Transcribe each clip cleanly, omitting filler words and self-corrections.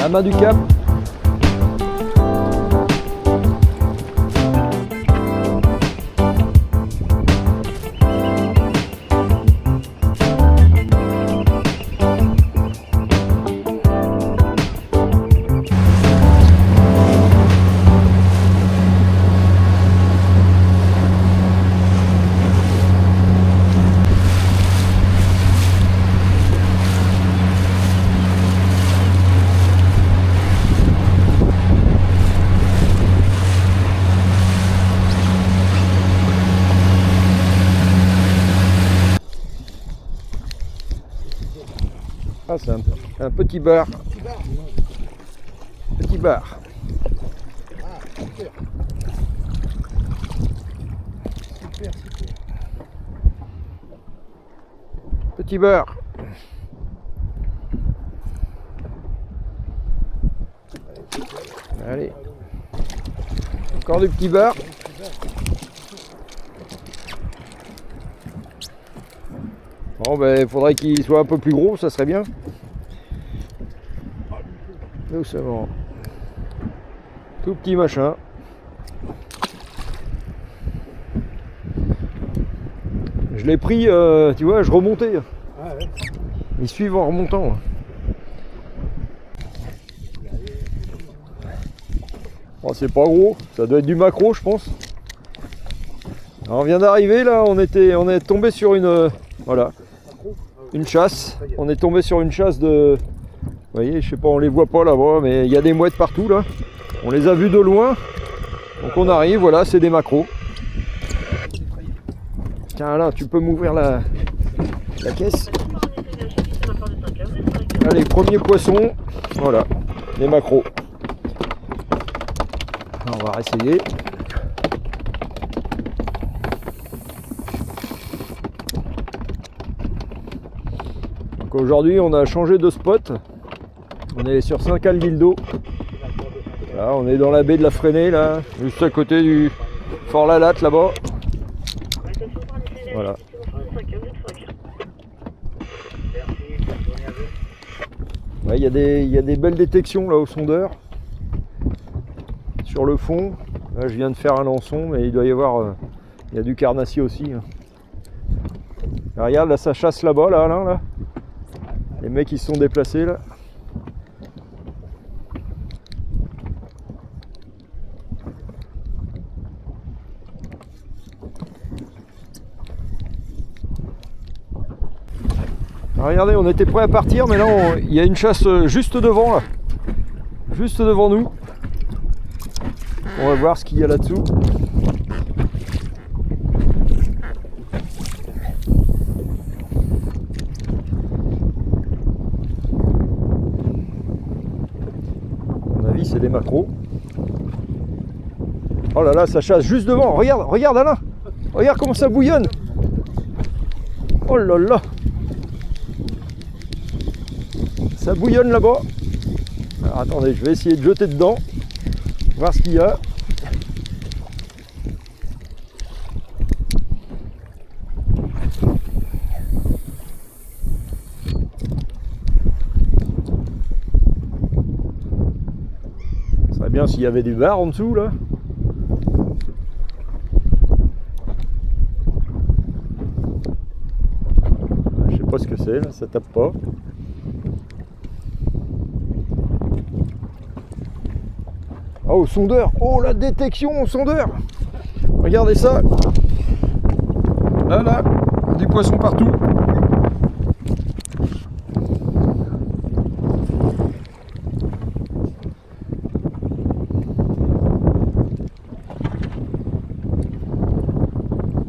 La main du cap. Ah, c'est un petit bar. Petit bar. Ah, super. Super, super. Petit bar. Allez. Encore du petit bar. Bon, ben, il faudrait qu'il soit un peu plus gros, ça serait bien. Doucement. Tout petit machin. Je l'ai pris, tu vois, je remontais. Ah ouais. Ils suivent en remontant. Oh, c'est pas gros, ça doit être du maquereau, je pense. Alors, on vient d'arriver là, on est tombé sur une, voilà, une chasse. On est tombé sur une chasse de, vous voyez, je sais pas, on les voit pas là-bas, mais il y a des mouettes partout là. On les a vus de loin, donc on arrive, voilà, c'est des maquereaux. Tiens là, tu peux m'ouvrir la caisse. Allez, premier poisson, voilà, les maquereaux. On va essayer. Donc aujourd'hui on a changé de spot. On est sur Saint-Cal-d'Île-d'Eau. Là, on est dans la baie de la Fresnay là, juste à côté du Fort Lalatte là-bas. Voilà. Ouais, il y a des belles détections là au sondeur. Sur le fond, là je viens de faire un lançon, mais il doit y avoir, il y a du carnassier aussi. Hein. Là, regarde, là ça chasse là-bas, là, là. Les mecs ils se sont déplacés là. Alors, regardez, on était prêt à partir, mais là il y a une chasse juste devant là. Juste devant nous. On va voir ce qu'il y a là-dessous. À mon avis, c'est des maquereaux. Oh là là, ça chasse juste devant. Regarde, regarde Alain. Regarde comment ça bouillonne. Oh là là. Ça bouillonne là-bas. Alors attendez, je vais essayer de jeter dedans. Voir ce qu'il y a. Ce serait bien s'il y avait des barres en dessous là. Je sais pas ce que c'est là, ça tape pas. Oh, sondeur! Oh, la détection au sondeur! Regardez ça! Là, là, du poisson partout.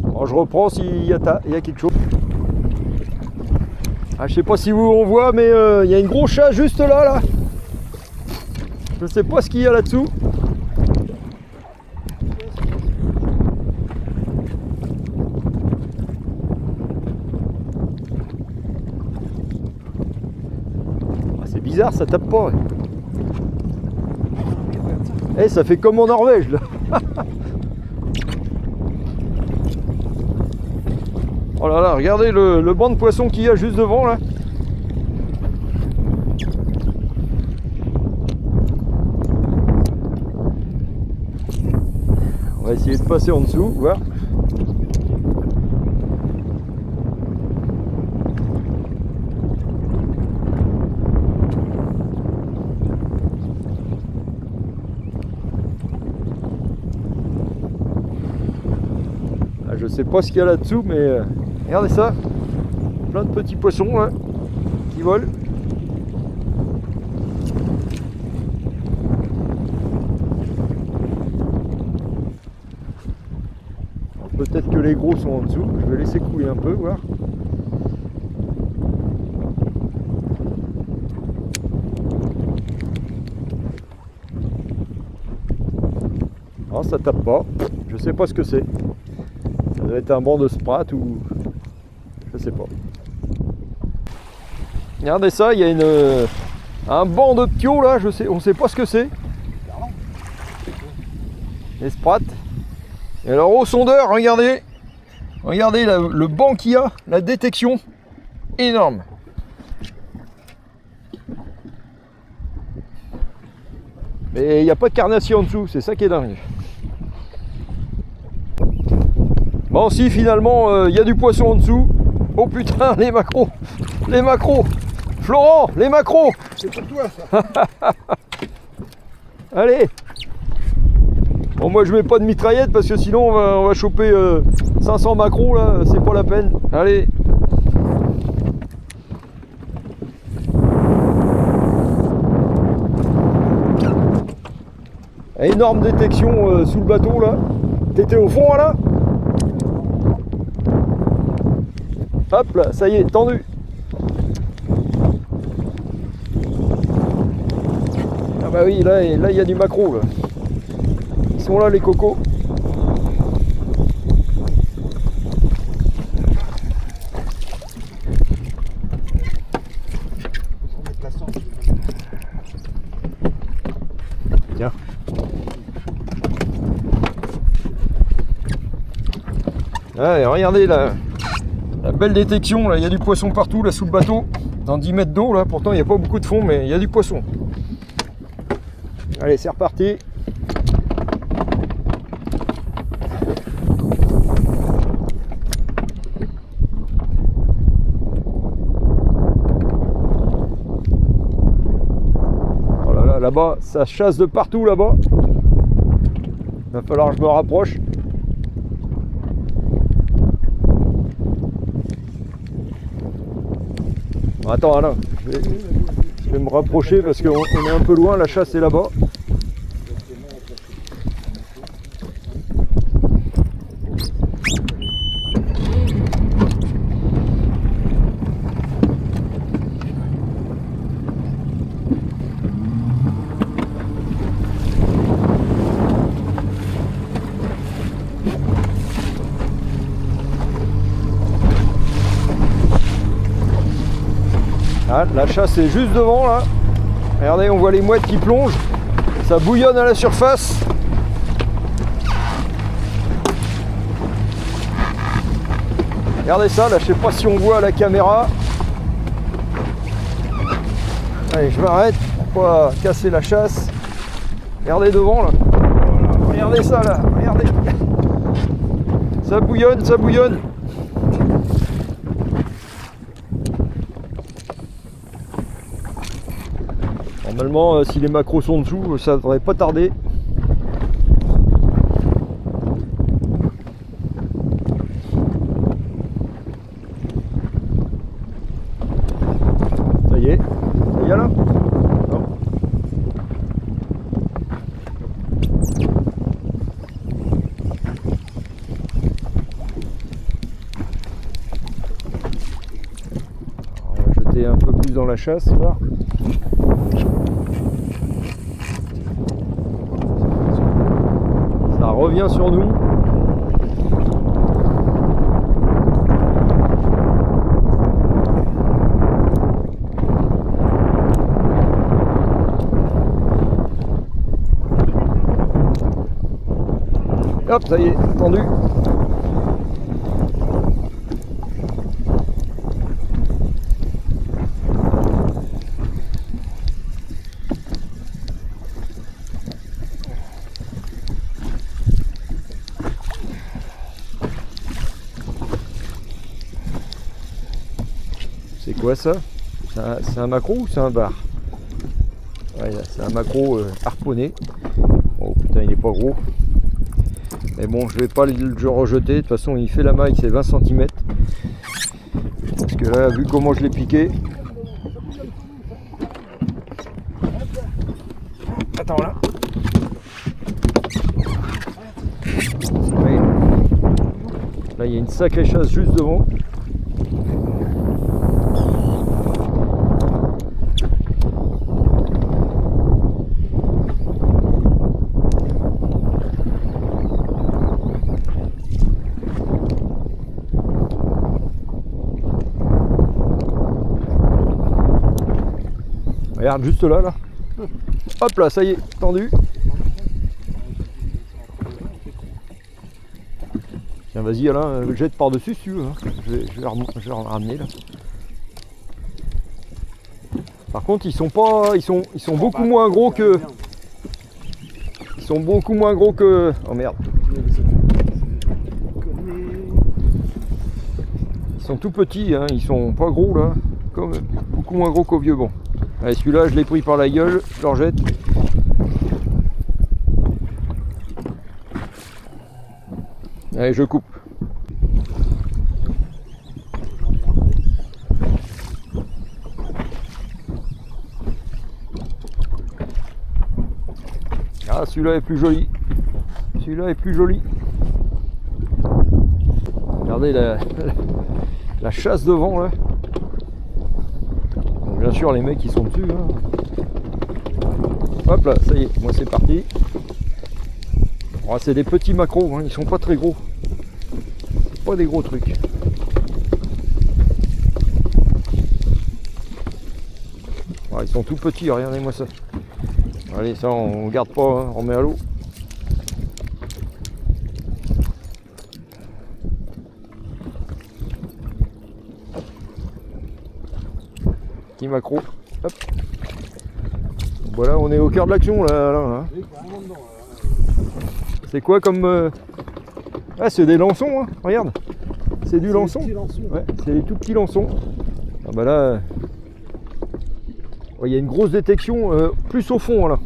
Alors, je reprends s'il y a quelque chose. Ah, je sais pas si on voit, mais il y a une grosse chasse juste là, là. Je sais pas ce qu'il y a là-dessous. C'est bizarre, ça tape pas. Eh, ça fait comme en Norvège là. Oh là là, regardez le banc de poissons qu'il y a juste devant là. va essayer de passer en dessous, voir. Ah, je sais pas ce qu'il y a là-dessous, mais regardez ça. Plein de petits poissons là, qui volent. Peut-être que les gros sont en dessous. Je vais laisser couler un peu, voir. Ah, ça tape pas. Je sais pas ce que c'est. Ça doit être un banc de sprat ou... Je sais pas. Regardez ça, il y a un banc de pio là, on sait pas ce que c'est. Les sprats. Et alors au sondeur, regardez le banc qu'il y a, la détection, énorme. Mais il n'y a pas de carnassier en dessous, c'est ça qui est dingue. Bon si finalement il y a du poisson en dessous. Oh putain, les macros. Florent, les macros. C'est pour toi ça. Allez. Bon, moi je mets pas de mitraillette parce que sinon on va choper 500 macros là, c'est pas la peine. Allez. Énorme détection sous le bateau là. T'étais au fond là. Hop là, ça y est, tendu. Ah bah oui, là il y a du maquereau là. Ils sont là les cocos. Tiens. Ouais, regardez là. La belle détection, là, il y a du poisson partout, là, sous le bateau, dans 10 mètres d'eau, là, pourtant il n'y a pas beaucoup de fond, mais il y a du poisson. Allez, c'est reparti. Oh là là, là-bas, ça chasse de partout, là-bas. Il va falloir que je me rapproche. Attends Alain, je vais me rapprocher parce qu'on est un peu loin, la chasse est là-bas. Ah, la chasse est juste devant là. Regardez, on voit les mouettes qui plongent. Ça bouillonne à la surface. Regardez ça, là je sais pas si on voit à la caméra. Allez, je m'arrête pour pas casser la chasse. Regardez devant là. Voilà. Regardez ça là, regardez. Ça bouillonne, ça bouillonne. Normalement, si les macros sont dessous, ça devrait pas tarder. Ça y est là? Non. On va jeter un peu plus dans la chasse, voir. Ça revient sur nous. Hop, ça y est, tendu. C'est quoi ça? C'est un maquereau ou c'est un bar? Ouais, c'est un maquereau harponné. Oh putain, il est pas gros. Mais bon, je vais pas le rejeter. De toute façon, il fait la maille, c'est 20 cm. Parce que là, vu comment je l'ai piqué. Attends là. Oui. Là, il y a une sacrée chasse juste devant. Regarde juste là, là. Hop là, ça y est, tendu. Tiens, vas-y Alain, jette par-dessus si tu veux. Hein. Je vais le ramener là. Par contre, ils sont beaucoup moins gros que. Ils sont beaucoup moins gros que. Oh merde. Ils sont tout petits, hein. Ils sont pas gros là. Comme beaucoup moins gros qu'au vieux bon. Allez, celui-là, je l'ai pris par la gueule, je le rejette. Allez, je coupe. Ah, celui-là est plus joli. Celui-là est plus joli. Regardez la chasse devant là. Donc, bien sûr, les mecs ils sont dessus. Hein. Hop là, ça y est, moi c'est parti. Oh, c'est des petits maquereaux, hein, ils sont pas très gros. Pas des gros trucs. Oh, ils sont tout petits, regardez-moi ça. Allez, ça on garde pas, hein, on met à l'eau. Petit maquereau. Hop. Voilà, on est au cœur de l'action là. Hein. C'est quoi comme... Ah, c'est des lançons, hein. Regarde. C'est du lançon. Ouais, c'est des tout petits lançons. Ah bah là... Il y a une grosse détection plus au fond là.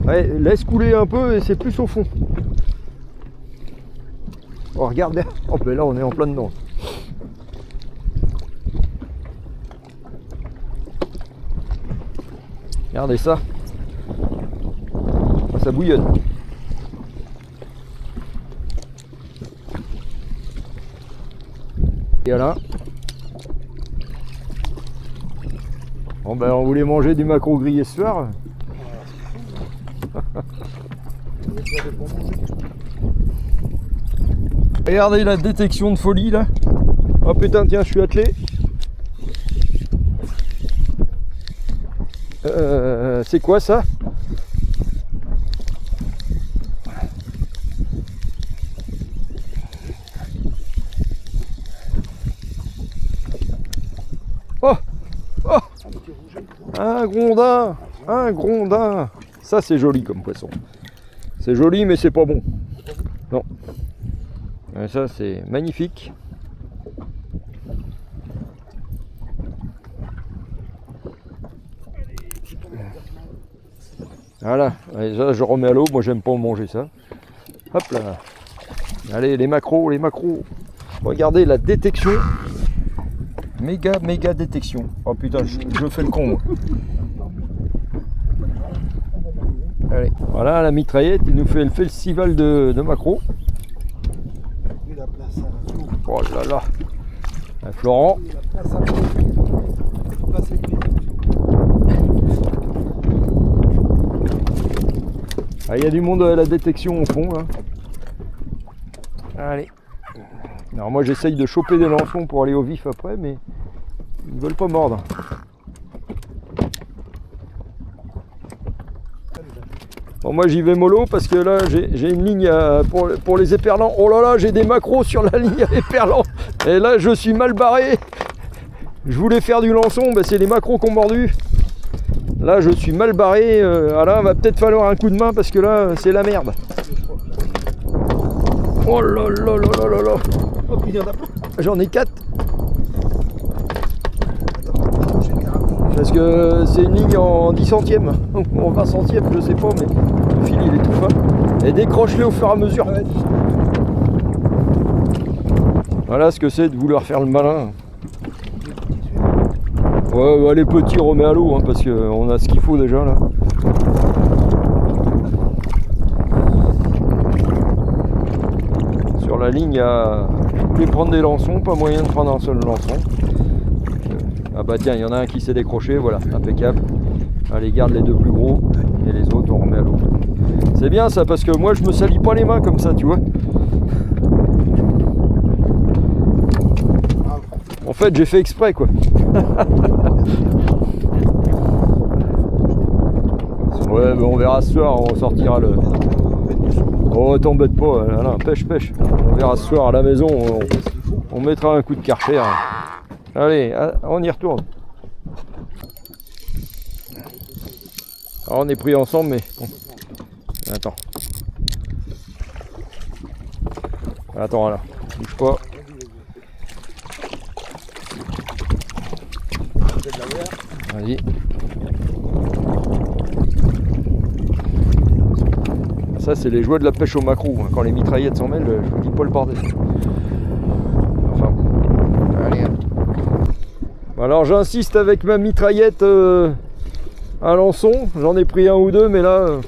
Ouais, laisse couler un peu et c'est plus au fond. Oh regarde, oh, ben là on est en plein dedans. Regardez ça. Oh, ça bouillonne. Et voilà. Bon ben on voulait manger du maquereau grillé ce soir. Regardez la détection de folie là. Oh putain, tiens, je suis attelé. C'est quoi ça? Oh, oh, un grondin, un grondin. Ça c'est joli comme poisson. C'est joli mais c'est pas bon. Non. Et ça c'est magnifique. Voilà, et ça je remets à l'eau, moi j'aime pas manger ça. Hop là. Allez les maquereaux, les maquereaux. Regardez la détection. Méga détection. Oh putain, je fais le con moi. Allez, voilà la mitraillette, il nous fait le festival de maquereaux. Oh là là. Florent. Ah, il y a du monde à la détection au fond là. Allez. Alors moi j'essaye de choper des lançons pour aller au vif après, mais ils ne veulent pas mordre. Bon, moi j'y vais mollo parce que là j'ai une ligne pour les éperlans. Oh là là, j'ai des maquereaux sur la ligne à éperlans. Et là je suis mal barré. Je voulais faire du lançon, ben, c'est les maquereaux qui ont mordu. Là je suis mal barré. Là va peut-être falloir un coup de main parce que là c'est la merde. Oh là là là là là là. Hop, il y en a plein. J'en ai 4. Attends, j'ai le carrefour. Parce que c'est une ligne en 10 centièmes. Ou en 20 centièmes, je sais pas, mais le fil il est tout fin. Et décroche-les au fur et à mesure. Ouais. Voilà ce que c'est de vouloir faire le malin. Ouais, bah, les petits remets à l'eau, hein, parce qu'on a ce qu'il faut déjà là. Sur la ligne, je voulais prendre des lançons, pas moyen de prendre un seul lançon. Ah bah tiens, il y en a un qui s'est décroché, voilà, impeccable. Allez, garde les deux plus gros et les autres on remet à l'eau. C'est bien ça, parce que moi je me salis pas les mains comme ça, tu vois. En fait, j'ai fait exprès quoi. Ouais, bah, on verra ce soir, on sortira le... Oh, t'embête pas, Alain, pêche. On verra ce soir à la maison, on mettra un coup de karcher. Allez, on y retourne. Alors, on est pris ensemble, mais bon. Attends. Attends, là, bouge pas. Vas-y. Ça, c'est les jouets de la pêche au maquereau. Quand les mitraillettes s'en mêlent, je vous dis pas le bordel. Enfin, allez. Alors, j'insiste avec ma mitraillette à lançon. J'en ai pris un ou deux, mais là,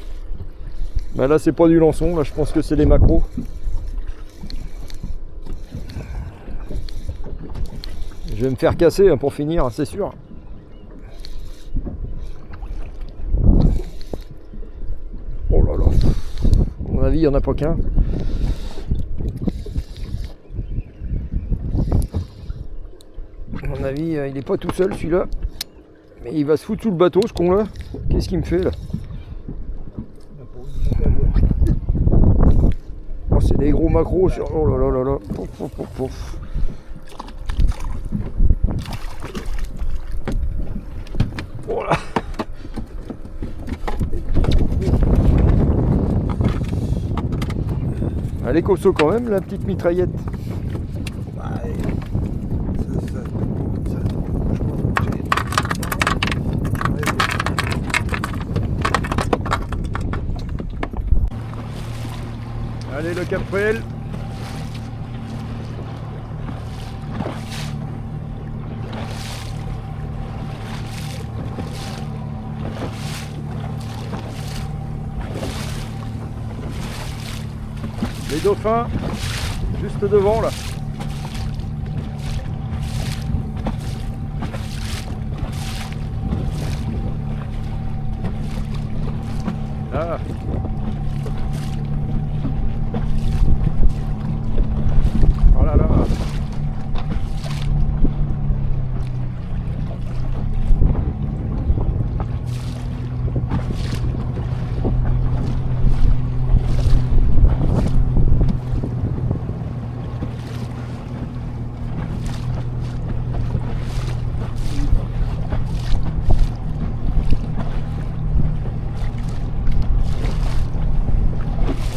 là c'est pas du lançon. Là, je pense que c'est les maquereaux. Je vais me faire casser hein, pour finir, c'est sûr. Oh là là. À mon avis, il n'y en a pas qu'un. À mon avis, il n'est pas tout seul celui-là. Mais il va se foutre sous le bateau, ce con là. Qu'est-ce qu'il me fait là? Oh, c'est des gros maquereaux sur... Oh là là là là. Pouf, pouf, pouf, pouf. Oh là. Elle est costaud quand même, la petite mitraillette. Ouais. Allez, le Caprel. Les dauphins, juste devant là. Là. Oh là là.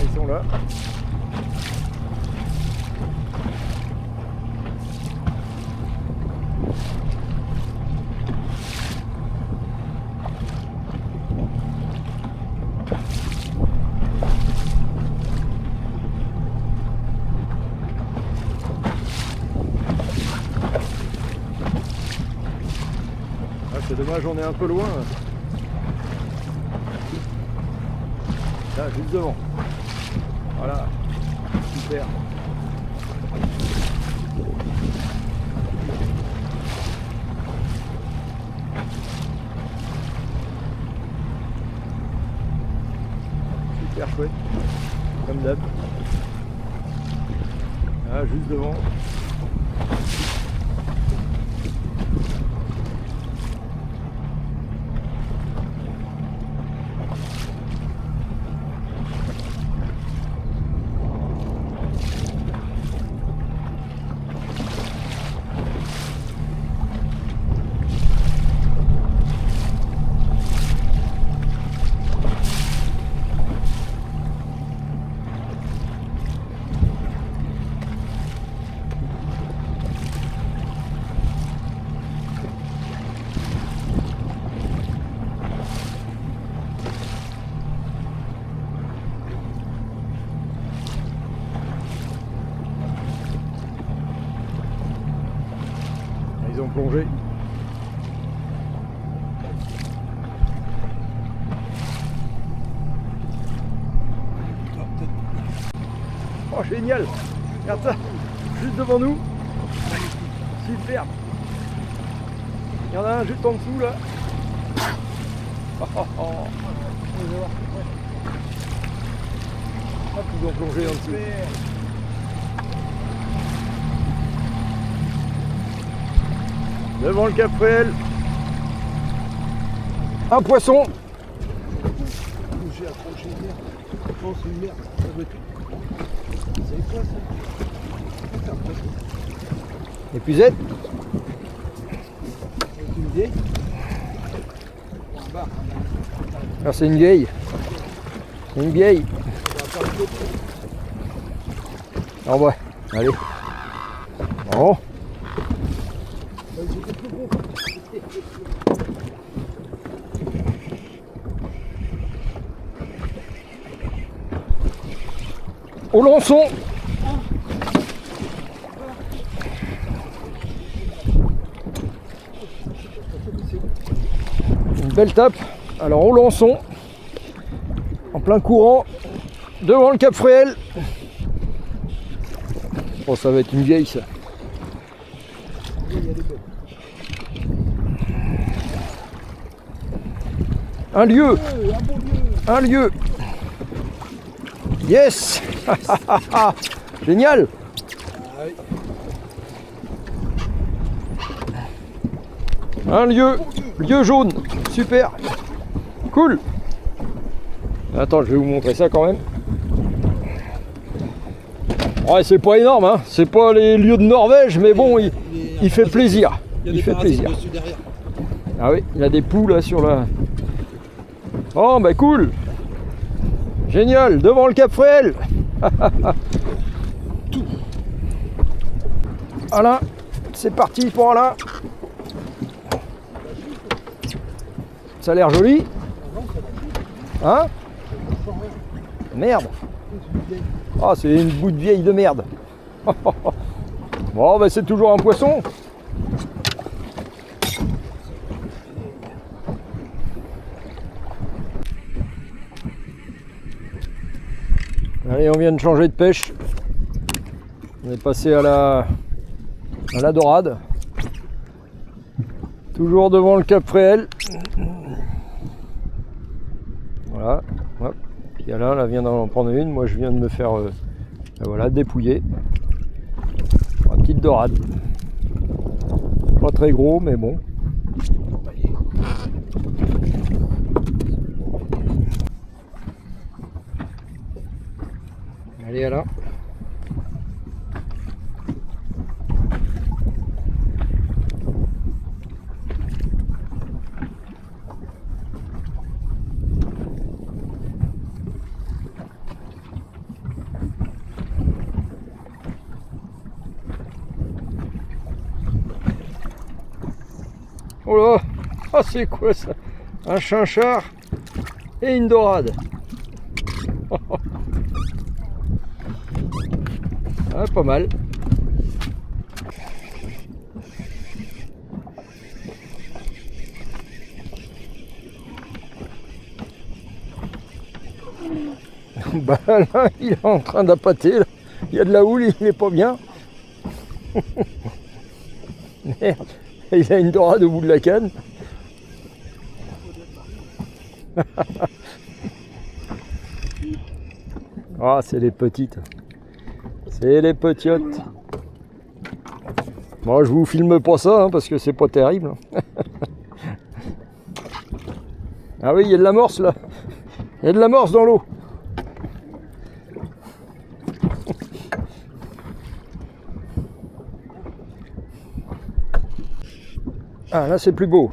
Ils sont là. Ah, c'est dommage, on est un peu loin. Là, juste devant. Voilà. Super. Super chouette. Comme d'hab. Ah, juste devant. en plongée. Oh génial! Regarde ça! Juste devant nous! Superbe! Il y en a un juste en dessous là! Oh, oh, oh. Hop, ils ont plongé en dessous. Devant le Cap Fréhel. Un poisson. J'ai accroché une merde. Non, c'est une merde. Ça doit être... C'est quoi ça? C'est un poisson. Épuisette. C'est une vieille. Alors c'est une vieille. C'est une vieille. Ah ouais, allez. Bon. Au lançon. Une belle tape. Alors au lançon, en plein courant, devant le Cap Fréhel. Oh, ça va être une vieille ça. Un lieu. Un lieu. Yes. Génial. Un lieu. Lieu jaune. Super. Cool. Attends, je vais vous montrer ça quand même. Ouais, c'est pas énorme, hein. C'est pas les lieux de Norvège, mais bon, il fait plaisir. Il fait plaisir. Ah oui, il y a des poules là sur la... Oh, bah cool. Génial, devant le Cap Fréhel. Alain, c'est parti pour Alain. Ça a l'air joli. Hein? Merde. Ah, c'est une bout de vieille de merde. Bon, bah c'est toujours un poisson. Allez, on vient de changer de pêche. On est passé à la dorade. Toujours devant le Cap Fréhel. Voilà. Hop. Puis Alain là, vient d'en prendre une. Moi je viens de me faire voilà, dépouiller. Une petite dorade. Pas très gros, mais bon. Allez Alain. Oh là, ah, c'est quoi ça? Un chinchard et une dorade. Ah, pas mal. Bah là, il est en train d'appâter. Là. Il y a de la houle, il est pas bien. Merde, il a une dorade au bout de la canne. Ah, c'est les petites. C'est les petiotes. Moi, je vous filme pas ça, hein, parce que c'est pas terrible. Ah oui, il y a de l'amorce là. Il y a de l'amorce dans l'eau. Ah, là, c'est plus beau.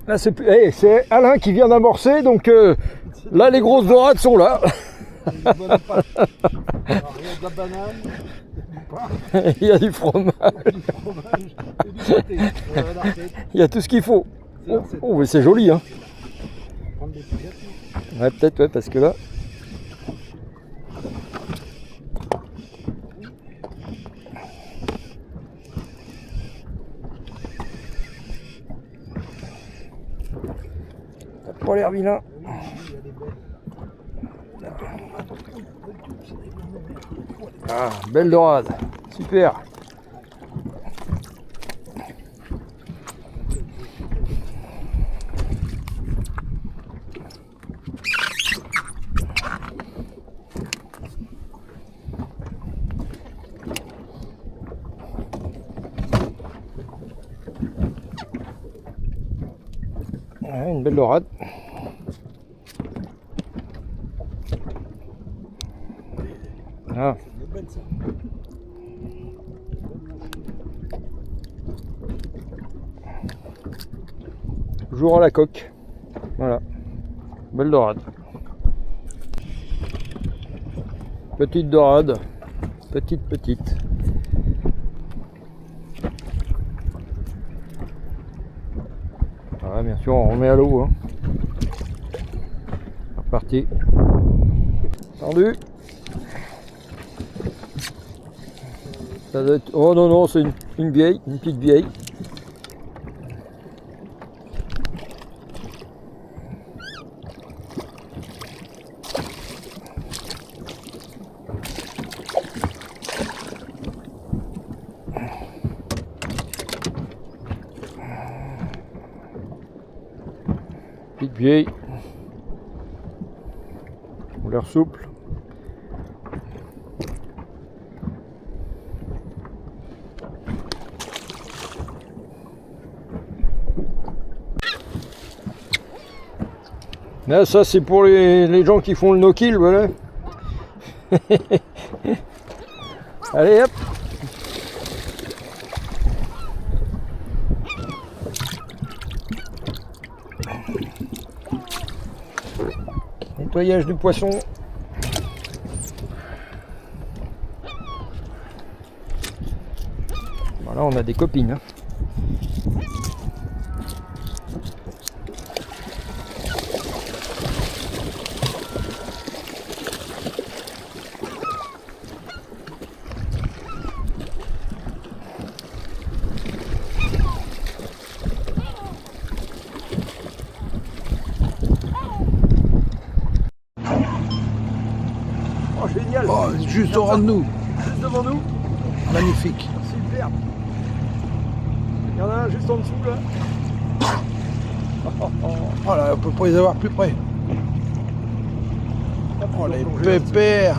Là, c'est plus... hey, c'est Alain qui vient d'amorcer, donc là, les grosses dorades sont là. Il y a de la banane, du pain, Il y a du fromage. du fromage et du pâté. Il y a tout ce qu'il faut. Oh, oh, mais c'est joli, hein. Prendre des pigeons. Ouais, peut-être, ouais, parce que là... pas l'air vilain. Ah, belle dorade, super. Ouais, une belle dorade. Ah. Toujours à la coque. Voilà. Belle dorade. Petite dorade. Petite. Ah, bien sûr, on remet à l'eau. Hein. C'est reparti. Tendu. Ça doit être... Oh non, c'est une vieille, une petite vieille. Petite vieille. On l'air souple. Là, ça c'est pour les gens qui font le no-kill, voilà. Allez hop. Nettoyage du poisson. Voilà, on a des copines. Hein. Oh, génial! Oh, juste au rang de nous. Juste devant nous. Magnifique. Super. Il y en a un juste en dessous là. Oh là, on peut pas les avoir plus près. Oh les pépères.